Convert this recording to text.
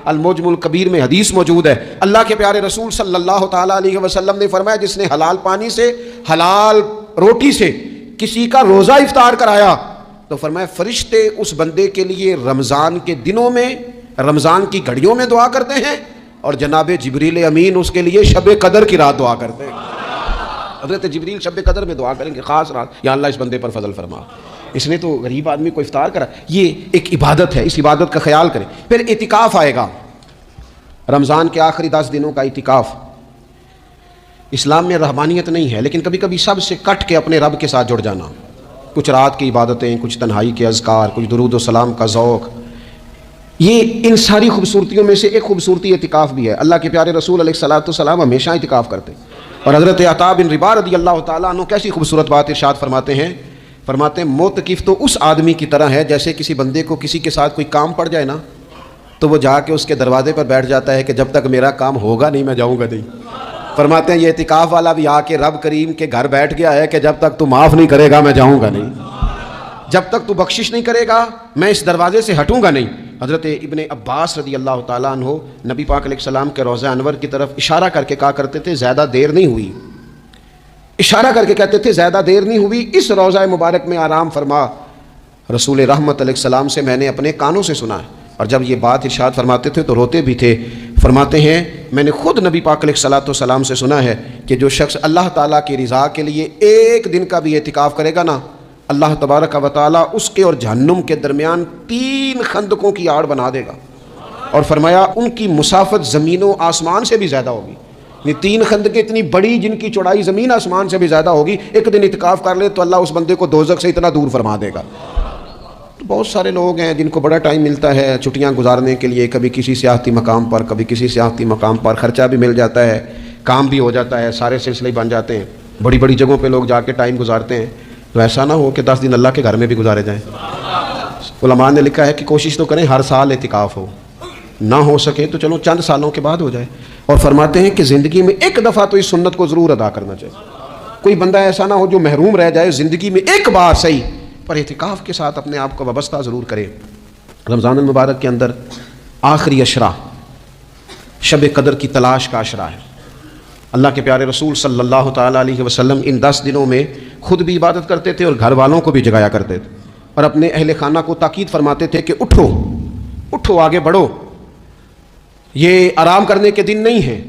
المعجم الکبیر میں حدیث موجود ہے، اللہ کے پیارے رسول صلی اللہ تعالیٰ علیہ وسلم نے فرمایا جس نے حلال پانی سے حلال روٹی سے کسی کا روزہ افطار کرایا تو فرمایا فرشتے اس بندے کے لیے رمضان کے دنوں میں رمضان کی گھڑیوں میں دعا کرتے ہیں اور جناب جبریل امین اس کے لیے شب قدر کی رات دعا کرتے ہیں۔ حضرت جبریل شب قدر میں دعا کریں گے خاص رات، یا اللہ اس بندے پر فضل فرما، اس نے تو غریب آدمی کو افطار کرا۔ یہ ایک عبادت ہے، اس عبادت کا خیال کریں۔ پھر اعتکاف آئے گا، رمضان کے آخری 10 دنوں کا اعتکاف۔ اسلام میں رحمانیت نہیں ہے، لیکن کبھی کبھی سب سے کٹ کے اپنے رب کے ساتھ جڑ جانا، کچھ رات کی عبادتیں، کچھ تنہائی کے اذکار، کچھ درود و سلام کا ذوق، یہ ان ساری خوبصورتیوں میں سے ایک خوبصورتی اعتکاف بھی ہے۔ اللہ کے پیارے رسول علیہ الصلوۃ والسلام ہمیشہ اعتکاف کرتے، اور حضرت عطا بن رباح رضی اللہ تعالیٰ عنہ کیسی خوبصورت بات ارشاد فرماتے ہیں معتکف تو اس آدمی کی طرح ہے جیسے کسی بندے کو کسی کے ساتھ کوئی کام پڑ جائے نا تو وہ جا کے اس کے دروازے پر بیٹھ جاتا ہے کہ جب تک میرا کام ہوگا نہیں میں جاؤں گا نہیں۔ فرماتے ہیں یہ اعتکاف والا بھی آ کے رب کریم کے گھر بیٹھ گیا ہے کہ جب تک تو معاف نہیں کرے گا میں جاؤں گا نہیں، جب تک تو بخشش نہیں کرے گا میں اس دروازے سے ہٹوں گا نہیں۔ حضرت ابن عباس رضی اللہ تعالیٰ عنہ نبی پاک علیہ السلام کے روضہ انور کی طرف اشارہ کر کے کہا کرتے تھے زیادہ دیر نہیں ہوئی، اشارہ کر کے کہتے تھے زیادہ دیر نہیں ہوئی، اس روضہ مبارک میں آرام فرما۔ رسول رحمت علیہ السلام سے میں نے اپنے کانوں سے سنا ہے، اور جب یہ بات ارشاد فرماتے تھے تو روتے بھی تھے۔ فرماتے ہیں میں نے خود نبی پاک علیہ السلام سے سنا ہے کہ جو شخص اللہ تعالیٰ کی رضا کے لیے ایک دن کا بھی اعتکاف کرے گا نا، اللہ تبارک و تعالیٰ اس کے اور جہنم کے درمیان 3 خندقوں کی آڑ بنا دے گا، اور فرمایا ان کی مسافت زمین و آسمان سے بھی زیادہ ہوگی۔ 3 خندقیں اتنی بڑی جن کی چوڑائی زمین آسمان سے بھی زیادہ ہوگی، ایک دن اعتکاف کر لے تو اللہ اس بندے کو دوزخ سے اتنا دور فرما دے گا۔ تو بہت سارے لوگ ہیں جن کو بڑا ٹائم ملتا ہے چھٹیاں گزارنے کے لیے، کبھی کسی سیاحتی مقام پر کبھی کسی سیاحتی مقام پر، خرچہ بھی مل جاتا ہے، کام بھی ہو جاتا ہے، سارے سلسلے بن جاتے ہیں، بڑی بڑی جگہوں پہ لوگ جا کے ٹائم گزارتے ہیں۔ تو ایسا نہ ہو کہ 10 دن اللہ کے گھر میں بھی گزارے جائیں۔ علماء نے لکھا ہے کہ کوشش تو کریں ہر سال اعتکاف ہو، نہ ہو سکے تو چلو چند سالوں کے بعد ہو جائے، اور فرماتے ہیں کہ زندگی میں ایک دفعہ تو اس سنت کو ضرور ادا کرنا چاہیے۔ کوئی بندہ ایسا نہ ہو جو محروم رہ جائے، زندگی میں ایک بار صحیح پر اعتکاف کے ساتھ اپنے آپ کو وابستہ ضرور کرے۔ رمضان المبارک کے اندر آخری عشرہ شب قدر کی تلاش کا عشرہ ہے۔ اللہ کے پیارے رسول صلی اللہ تعالیٰ علیہ وسلم ان 10 دنوں میں خود بھی عبادت کرتے تھے اور گھر والوں کو بھی جگایا کرتے تھے، اور اپنے اہل خانہ کو تاکید فرماتے تھے کہ اٹھو اٹھو آگے بڑھو، یہ آرام کرنے کے دن نہیں ہیں۔